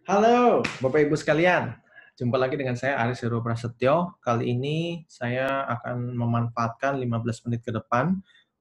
Halo, Bapak Ibu sekalian. Jumpa lagi dengan saya Aris Heru Prasetyo. Kali ini saya akan memanfaatkan 15 menit ke depan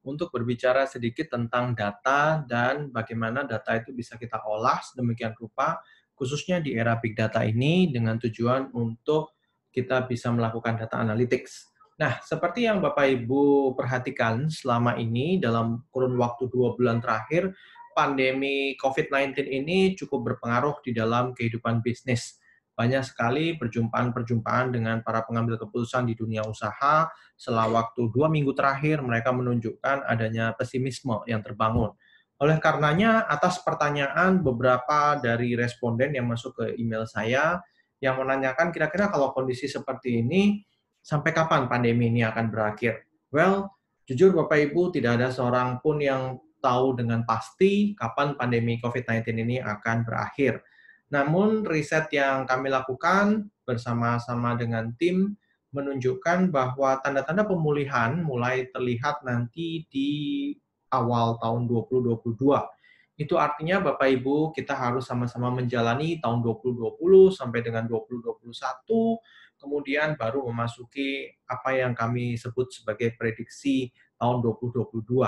untuk berbicara sedikit tentang data dan bagaimana data itu bisa kita olah sedemikian rupa, khususnya di era big data ini dengan tujuan untuk kita bisa melakukan data analytics. Nah, seperti yang Bapak Ibu perhatikan selama ini dalam kurun waktu 2 bulan terakhir, pandemi COVID-19 ini cukup berpengaruh di dalam kehidupan bisnis. Banyak sekali perjumpaan-perjumpaan dengan para pengambil keputusan di dunia usaha. Setelah waktu 2 minggu terakhir, mereka menunjukkan adanya pesimisme yang terbangun. Oleh karenanya, atas pertanyaan beberapa dari responden yang masuk ke email saya, yang menanyakan kira-kira kalau kondisi seperti ini, sampai kapan pandemi ini akan berakhir? Well, jujur Bapak Ibu, tidak ada seorang pun yang tahu dengan pasti kapan pandemi COVID-19 ini akan berakhir. Namun, riset yang kami lakukan bersama-sama dengan tim menunjukkan bahwa tanda-tanda pemulihan mulai terlihat nanti di awal tahun 2022. Itu artinya Bapak Ibu, kita harus sama-sama menjalani tahun 2020 sampai dengan 2021, kemudian baru memasuki apa yang kami sebut sebagai prediksi tahun 2022.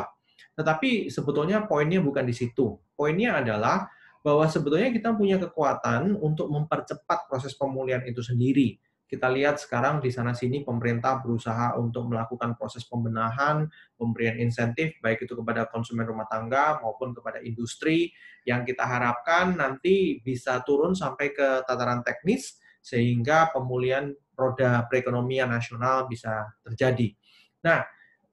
Tetapi sebetulnya poinnya bukan di situ. Poinnya adalah bahwa sebetulnya kita punya kekuatan untuk mempercepat proses pemulihan itu sendiri. Kita lihat sekarang di sana-sini pemerintah berusaha untuk melakukan proses pembenahan, pemberian insentif, baik itu kepada konsumen rumah tangga maupun kepada industri, yang kita harapkan nanti bisa turun sampai ke tataran teknis, sehingga pemulihan roda perekonomian nasional bisa terjadi. Nah,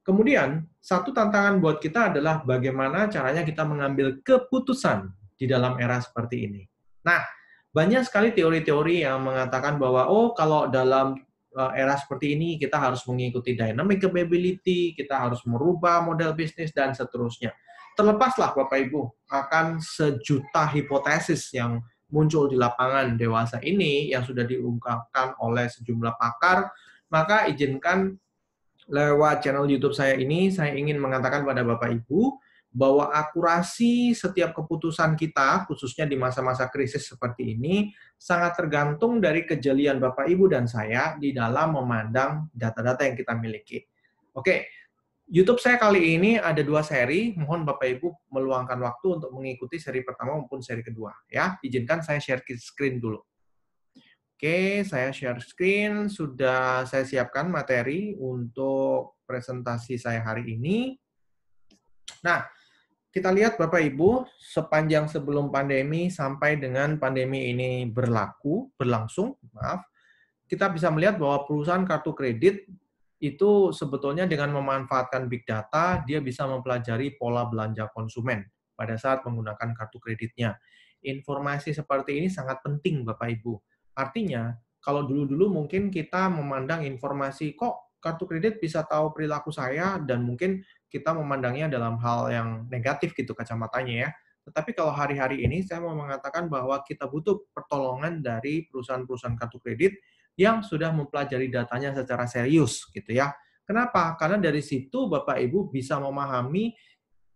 kemudian, satu tantangan buat kita adalah bagaimana caranya kita mengambil keputusan di dalam era seperti ini. Nah, banyak sekali teori-teori yang mengatakan bahwa, oh, kalau dalam era seperti ini kita harus mengikuti dynamic capability, kita harus merubah model bisnis, dan seterusnya. Terlepaslah Bapak Ibu akan sejuta hipotesis yang muncul di lapangan dewasa ini yang sudah diungkapkan oleh sejumlah pakar, maka izinkan lewat channel YouTube saya ini, saya ingin mengatakan pada Bapak Ibu bahwa akurasi setiap keputusan kita, khususnya di masa-masa krisis seperti ini, sangat tergantung dari kejelian Bapak Ibu dan saya di dalam memandang data-data yang kita miliki. Oke, YouTube saya kali ini ada 2 seri, mohon Bapak Ibu meluangkan waktu untuk mengikuti seri pertama maupun seri kedua. Ya, izinkan saya share screen dulu. Oke, saya share screen. Sudah saya siapkan materi untuk presentasi saya hari ini. Nah, kita lihat Bapak Ibu, sepanjang sebelum pandemi sampai dengan pandemi ini berlangsung, kita bisa melihat bahwa perusahaan kartu kredit itu sebetulnya dengan memanfaatkan big data, dia bisa mempelajari pola belanja konsumen pada saat menggunakan kartu kreditnya. Informasi seperti ini sangat penting, Bapak Ibu. Artinya, kalau dulu-dulu mungkin kita memandang informasi, kok kartu kredit bisa tahu perilaku saya, dan mungkin kita memandangnya dalam hal yang negatif gitu kacamatanya ya. Tetapi kalau hari-hari ini saya mau mengatakan bahwa kita butuh pertolongan dari perusahaan-perusahaan kartu kredit yang sudah mempelajari datanya secara serius gitu ya. Kenapa? Karena dari situ Bapak Ibu bisa memahami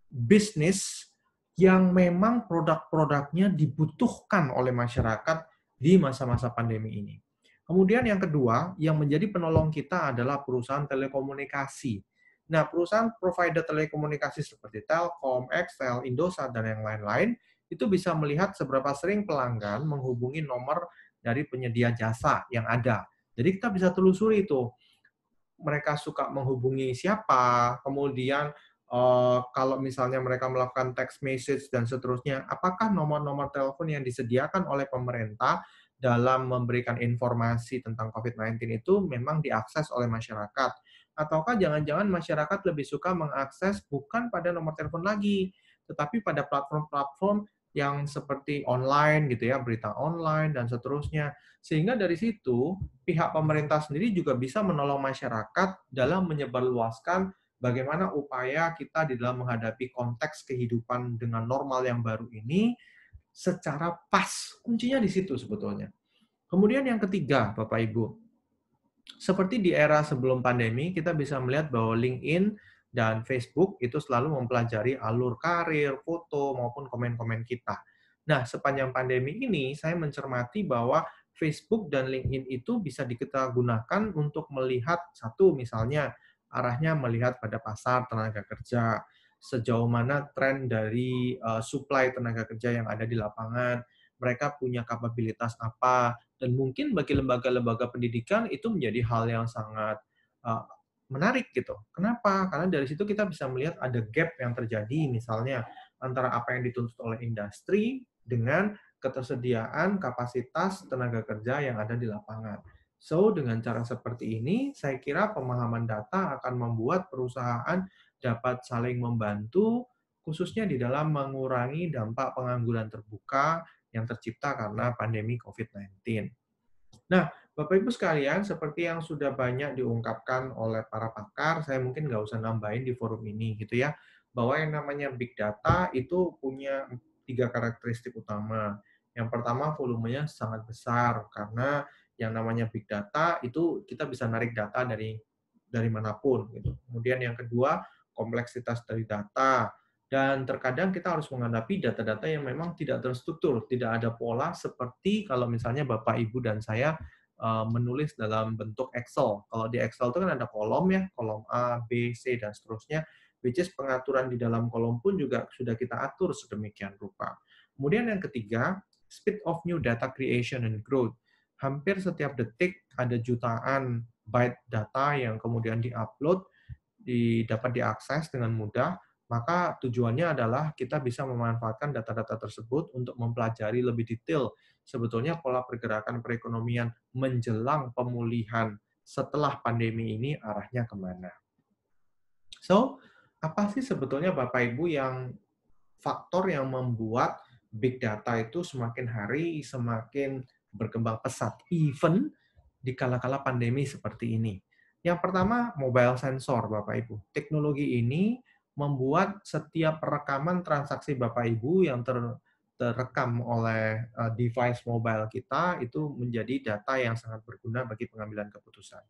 bisnis yang memang produk-produknya dibutuhkan oleh masyarakat di masa-masa pandemi ini. Kemudian yang kedua, yang menjadi penolong kita adalah perusahaan telekomunikasi. Nah, perusahaan provider telekomunikasi seperti Telkom, XL, Indosat, dan yang lain-lain, itu bisa melihat seberapa sering pelanggan menghubungi nomor dari penyedia jasa yang ada. Jadi kita bisa telusuri itu, mereka suka menghubungi siapa, kemudian kalau misalnya mereka melakukan text message dan seterusnya, apakah nomor-nomor telepon yang disediakan oleh pemerintah dalam memberikan informasi tentang COVID-19 itu memang diakses oleh masyarakat. Ataukah jangan-jangan masyarakat lebih suka mengakses bukan pada nomor telepon lagi, tetapi pada platform-platform yang seperti online gitu ya, berita online dan seterusnya. Sehingga dari situ pihak pemerintah sendiri juga bisa menolong masyarakat dalam menyebarluaskan bagaimana upaya kita di dalam menghadapi konteks kehidupan dengan normal yang baru ini secara pas. Kuncinya di situ sebetulnya. Kemudian yang ketiga, Bapak Ibu, seperti di era sebelum pandemi, kita bisa melihat bahwa LinkedIn dan Facebook itu selalu mempelajari alur karir, foto, maupun komen-komen kita. Nah, sepanjang pandemi ini saya mencermati bahwa Facebook dan LinkedIn itu bisa kita gunakan untuk melihat satu misalnya arahnya melihat pada pasar tenaga kerja, sejauh mana tren dari supply tenaga kerja yang ada di lapangan, mereka punya kapabilitas apa, dan mungkin bagi lembaga-lembaga pendidikan itu menjadi hal yang sangat uh, menarik gitu. Kenapa? Karena dari situ kita bisa melihat ada gap yang terjadi misalnya antara apa yang dituntut oleh industri dengan ketersediaan kapasitas tenaga kerja yang ada di lapangan. So, dengan cara seperti ini, saya kira pemahaman data akan membuat perusahaan dapat saling membantu, khususnya di dalam mengurangi dampak pengangguran terbuka yang tercipta karena pandemi COVID-19. Nah, Bapak Ibu sekalian, seperti yang sudah banyak diungkapkan oleh para pakar, saya mungkin nggak usah nambahin di forum ini gitu ya, bahwa yang namanya big data itu punya 3 karakteristik utama. Yang pertama, volumenya sangat besar, karena yang namanya big data itu kita bisa narik data dari manapun. Gitu. Kemudian yang kedua, kompleksitas dari data. Dan terkadang kita harus menghadapi data-data yang memang tidak terstruktur, tidak ada pola seperti kalau misalnya Bapak, Ibu, dan saya menulis dalam bentuk Excel. Kalau di Excel itu kan ada kolom ya, kolom A, B, C, dan seterusnya, which is pengaturan di dalam kolom pun juga sudah kita atur sedemikian rupa. Kemudian yang ketiga, speed of new data creation and growth. Hampir setiap detik ada jutaan byte data yang kemudian diupload, dapat diakses dengan mudah, maka tujuannya adalah kita bisa memanfaatkan data-data tersebut untuk mempelajari lebih detail sebetulnya pola pergerakan perekonomian menjelang pemulihan setelah pandemi ini arahnya kemana. So, apa sih sebetulnya Bapak Ibu yang faktor yang membuat big data itu semakin hari semakin berkembang pesat, even di kala-kala pandemi seperti ini? Yang pertama, mobile sensor, Bapak Ibu. Teknologi ini membuat setiap rekaman transaksi Bapak Ibu yang terekam oleh device mobile kita itu menjadi data yang sangat berguna bagi pengambilan keputusan.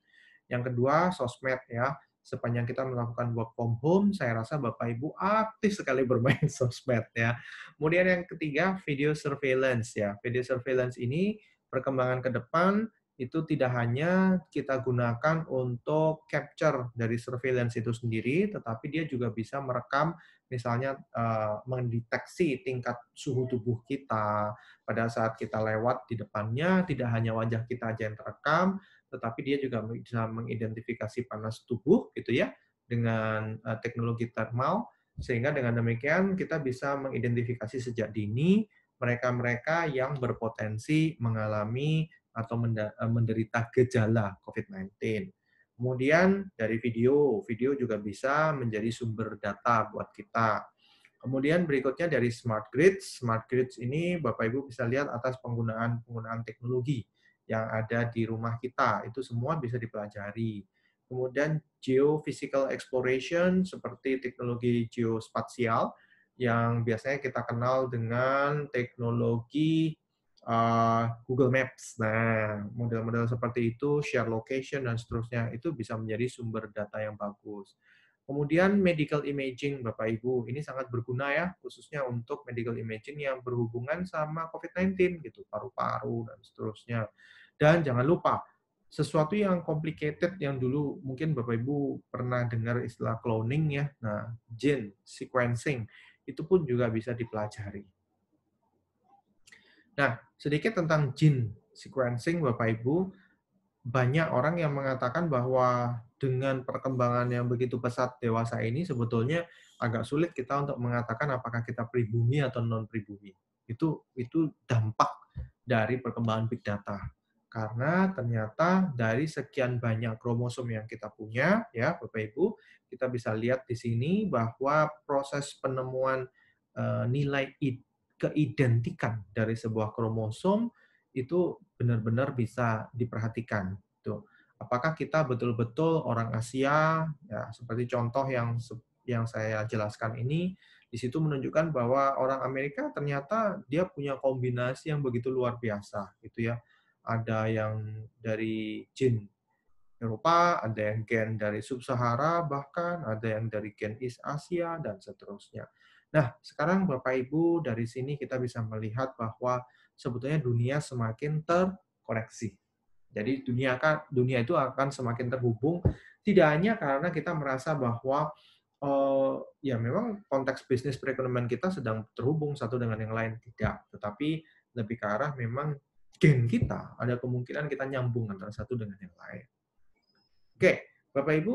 Yang kedua, sosmed ya. Sepanjang kita melakukan work from home, saya rasa Bapak Ibu aktif sekali bermain sosmed ya. Kemudian yang ketiga, video surveillance ya. Video surveillance ini perkembangan ke depan itu tidak hanya kita gunakan untuk capture dari surveillance itu sendiri, tetapi dia juga bisa merekam, misalnya mendeteksi tingkat suhu tubuh kita pada saat kita lewat di depannya, tidak hanya wajah kita aja yang terekam, tetapi dia juga bisa mengidentifikasi panas tubuh gitu ya dengan teknologi thermal, sehingga dengan demikian kita bisa mengidentifikasi sejak dini mereka-mereka yang berpotensi mengalami atau menderita gejala COVID-19. Kemudian dari video, video juga bisa menjadi sumber data buat kita. Kemudian berikutnya dari smart grids. Smart grids ini Bapak Ibu bisa lihat atas penggunaan teknologi yang ada di rumah kita. Itu semua bisa dipelajari. Kemudian geophysical exploration seperti teknologi geospasial yang biasanya kita kenal dengan teknologi Google Maps. Nah, model-model seperti itu, share location, dan seterusnya, itu bisa menjadi sumber data yang bagus. Kemudian medical imaging, Bapak Ibu, ini sangat berguna ya, khususnya untuk medical imaging yang berhubungan sama COVID-19, gitu, paru-paru, dan seterusnya. Dan jangan lupa, sesuatu yang complicated yang dulu mungkin Bapak Ibu pernah dengar istilah cloning ya, nah, gene sequencing, itu pun juga bisa dipelajari. Nah, sedikit tentang gene sequencing, Bapak Ibu. Banyak orang yang mengatakan bahwa dengan perkembangan yang begitu pesat dewasa ini, sebetulnya agak sulit kita untuk mengatakan apakah kita pribumi atau non-pribumi. Itu dampak dari perkembangan big data. Karena ternyata dari sekian banyak kromosom yang kita punya, ya Bapak Ibu, kita bisa lihat di sini bahwa proses penemuan nilai keidentikan dari sebuah kromosom itu benar-benar bisa diperhatikan. Tuh. Apakah kita betul-betul orang Asia, ya seperti contoh yang saya jelaskan ini, di situ menunjukkan bahwa orang Amerika ternyata dia punya kombinasi yang begitu luar biasa, gitu ya. Ada yang dari gen Eropa, ada yang gen dari Sub-Sahara, bahkan ada yang dari gen East Asia, dan seterusnya. Nah, sekarang Bapak Ibu dari sini kita bisa melihat bahwa sebetulnya dunia semakin terkoneksi. Jadi dunia itu akan semakin terhubung, tidak hanya karena kita merasa bahwa ya memang konteks bisnis perekonomian kita sedang terhubung satu dengan yang lain, tidak. Tetapi lebih ke arah memang gen kita, ada kemungkinan kita nyambung antara satu dengan yang lain. Oke, Bapak Ibu,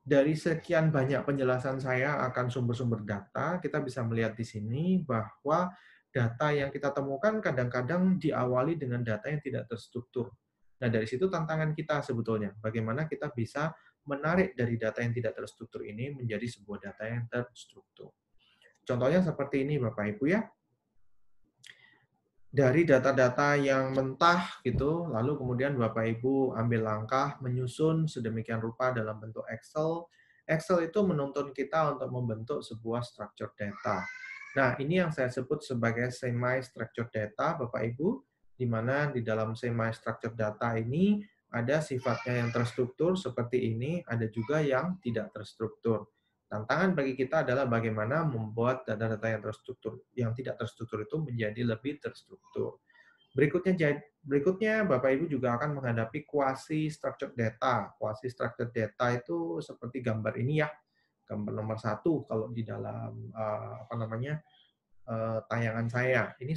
dari sekian banyak penjelasan saya akan sumber-sumber data, kita bisa melihat di sini bahwa data yang kita temukan kadang-kadang diawali dengan data yang tidak terstruktur. Nah, dari situ tantangan kita sebetulnya, bagaimana kita bisa menarik dari data yang tidak terstruktur ini menjadi sebuah data yang terstruktur. Contohnya seperti ini, Bapak Ibu ya. Dari data-data yang mentah gitu, lalu kemudian Bapak Ibu ambil langkah menyusun sedemikian rupa dalam bentuk Excel. Excel itu menuntun kita untuk membentuk sebuah structured data. Nah, ini yang saya sebut sebagai semi-structured data, Bapak Ibu, di mana di dalam semi-structured data ini ada sifatnya yang terstruktur seperti ini, ada juga yang tidak terstruktur. Tantangan bagi kita adalah bagaimana membuat data-data yang tidak terstruktur itu menjadi lebih terstruktur. Berikutnya Bapak Ibu juga akan menghadapi quasi structured data. Quasi structured data itu seperti gambar ini ya, gambar nomor 1 kalau di dalam tayangan saya. Ini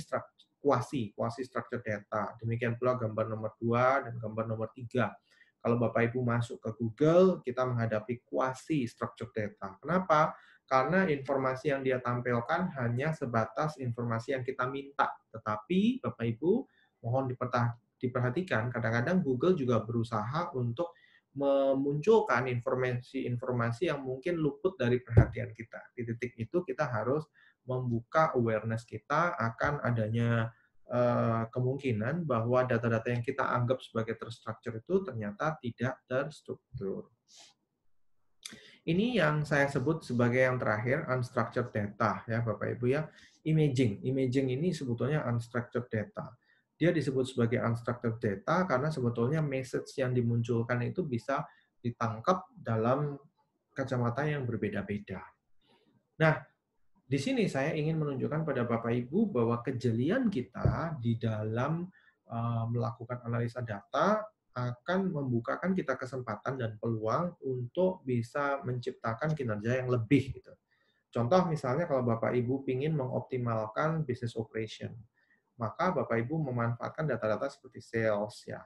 quasi structured data. Demikian pula gambar nomor 2 dan gambar nomor 3. Kalau Bapak Ibu masuk ke Google, kita menghadapi quasi structured data. Kenapa? Karena informasi yang dia tampilkan hanya sebatas informasi yang kita minta. Tetapi Bapak Ibu mohon diperhatikan, kadang-kadang Google juga berusaha untuk memunculkan informasi-informasi yang mungkin luput dari perhatian kita. Di titik itu kita harus membuka awareness kita akan adanya kemungkinan bahwa data-data yang kita anggap sebagai terstruktur itu ternyata tidak terstruktur. Ini yang saya sebut sebagai yang terakhir, unstructured data, ya Bapak Ibu ya. Imaging. Imaging ini sebetulnya unstructured data. Dia disebut sebagai unstructured data karena sebetulnya message yang dimunculkan itu bisa ditangkap dalam kacamata yang berbeda-beda. Nah, di sini saya ingin menunjukkan pada Bapak Ibu bahwa kejelian kita di dalam melakukan analisa data akan membukakan kita kesempatan dan peluang untuk bisa menciptakan kinerja yang lebih gitu. Contoh misalnya kalau Bapak Ibu ingin mengoptimalkan business operation, maka Bapak Ibu memanfaatkan data-data seperti sales ya.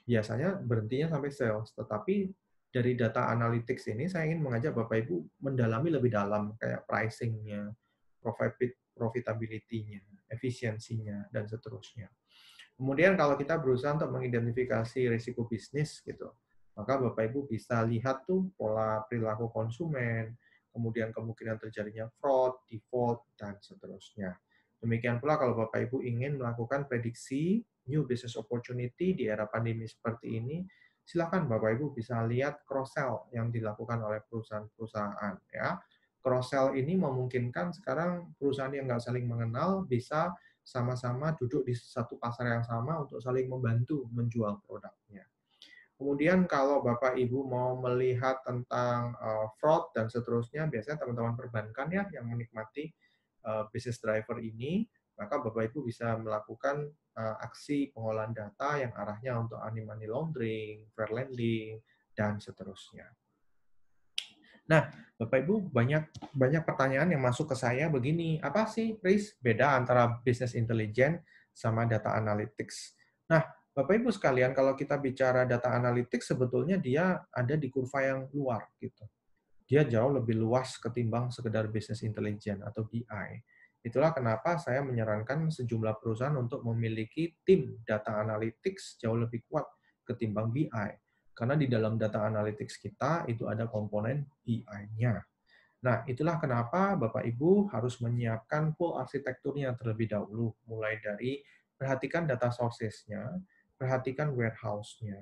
Biasanya berhentinya sampai sales, tetapi dari data analytics ini saya ingin mengajak Bapak Ibu mendalami lebih dalam kayak pricing-nya, profitability-nya, efisiensinya, dan seterusnya. Kemudian kalau kita berusaha untuk mengidentifikasi risiko bisnis gitu, maka Bapak Ibu bisa lihat tuh pola perilaku konsumen, kemudian kemungkinan terjadinya fraud, default, dan seterusnya. Demikian pula kalau Bapak Ibu ingin melakukan prediksi new business opportunity di era pandemi seperti ini, silakan Bapak Ibu bisa lihat cross-sell yang dilakukan oleh perusahaan-perusahaan. Ya. Cross-sell ini memungkinkan sekarang perusahaan yang nggak saling mengenal bisa sama-sama duduk di satu pasar yang sama untuk saling membantu menjual produknya. Kemudian kalau Bapak Ibu mau melihat tentang fraud dan seterusnya, biasanya teman-teman perbankan ya yang menikmati business driver ini, maka Bapak Ibu bisa melakukan aksi pengolahan data yang arahnya untuk anti-money laundering, fair lending, dan seterusnya. Nah, Bapak Ibu banyak pertanyaan yang masuk ke saya begini, apa sih, Riz, beda antara business intelligence sama data analytics? Nah, Bapak Ibu sekalian, kalau kita bicara data analytics, sebetulnya dia ada di kurva yang luar gitu. Dia jauh lebih luas ketimbang sekedar business intelligence atau BI. Itulah kenapa saya menyarankan sejumlah perusahaan untuk memiliki tim data analytics jauh lebih kuat ketimbang BI. Karena di dalam data analytics kita itu ada komponen BI-nya. Nah, itulah kenapa Bapak Ibu harus menyiapkan full arsitekturnya terlebih dahulu, mulai dari perhatikan data sources-nya, perhatikan warehouse-nya,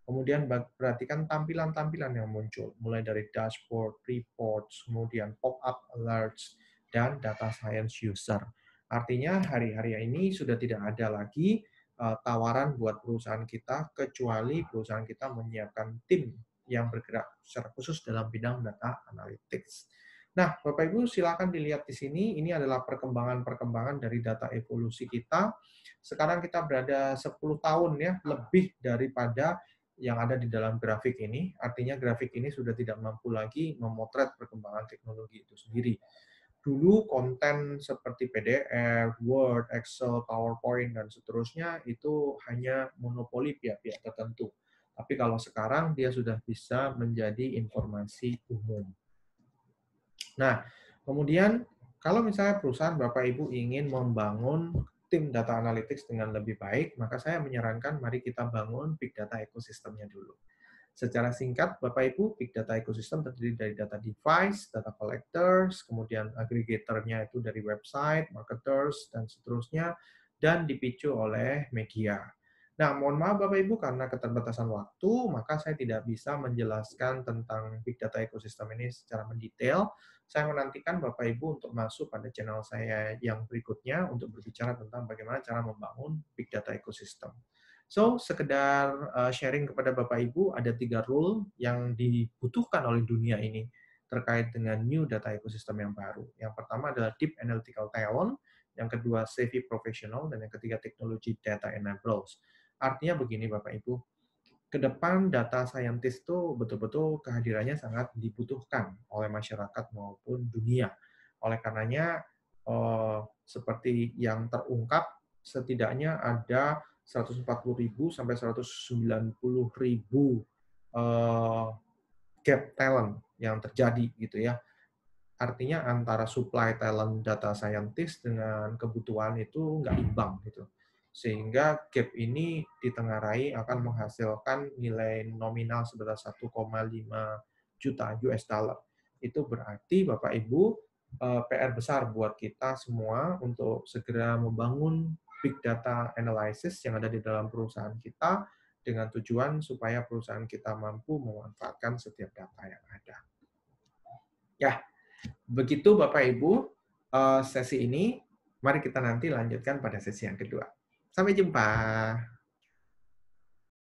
kemudian perhatikan tampilan-tampilan yang muncul, mulai dari dashboard, reports, kemudian pop-up alerts, dan data science user. Artinya hari-hari ini sudah tidak ada lagi tawaran buat perusahaan kita, kecuali perusahaan kita menyiapkan tim yang bergerak secara khusus dalam bidang data analytics. Nah, Bapak Ibu silakan dilihat di sini, ini adalah perkembangan-perkembangan dari data evolusi kita. Sekarang kita berada 10 tahun ya, lebih daripada yang ada di dalam grafik ini. Artinya grafik ini sudah tidak mampu lagi memotret perkembangan teknologi itu sendiri. Dulu konten seperti PDF, Word, Excel, PowerPoint, dan seterusnya itu hanya monopoli pihak-pihak tertentu. Tapi kalau sekarang dia sudah bisa menjadi informasi umum. Nah, kemudian kalau misalnya perusahaan Bapak Ibu ingin membangun tim data analytics dengan lebih baik, maka saya menyarankan mari kita bangun big data ekosistemnya dulu. Secara singkat, Bapak Ibu, big data ekosistem terdiri dari data device, data collectors, kemudian aggregatornya itu dari website, marketers, dan seterusnya, dan dipicu oleh media. Nah, mohon maaf Bapak Ibu, karena keterbatasan waktu, maka saya tidak bisa menjelaskan tentang big data ekosistem ini secara mendetail. Saya menantikan Bapak Ibu untuk masuk pada channel saya yang berikutnya untuk berbicara tentang bagaimana cara membangun big data ekosistem. So, sekedar sharing kepada Bapak Ibu, ada 3 rule yang dibutuhkan oleh dunia ini terkait dengan new data ekosistem yang baru. Yang pertama adalah deep analytical talent, yang kedua savvy professional, dan yang ketiga teknologi data enablers. Artinya begini Bapak Ibu, ke depan data scientist itu betul-betul kehadirannya sangat dibutuhkan oleh masyarakat maupun dunia. Oleh karenanya, seperti yang terungkap, setidaknya ada 140.000 sampai 190.000 gap talent yang terjadi gitu ya. Artinya antara supply talent data scientist dengan kebutuhan itu nggak imbang gitu. Sehingga gap ini ditengarai akan menghasilkan nilai nominal sebesar 1,5 juta US dollar. Itu berarti Bapak Ibu PR besar buat kita semua untuk segera membangun big data analysis yang ada di dalam perusahaan kita dengan tujuan supaya perusahaan kita mampu memanfaatkan setiap data yang ada. Ya, begitu Bapak Ibu sesi ini, mari kita nanti lanjutkan pada sesi yang kedua. Sampai jumpa.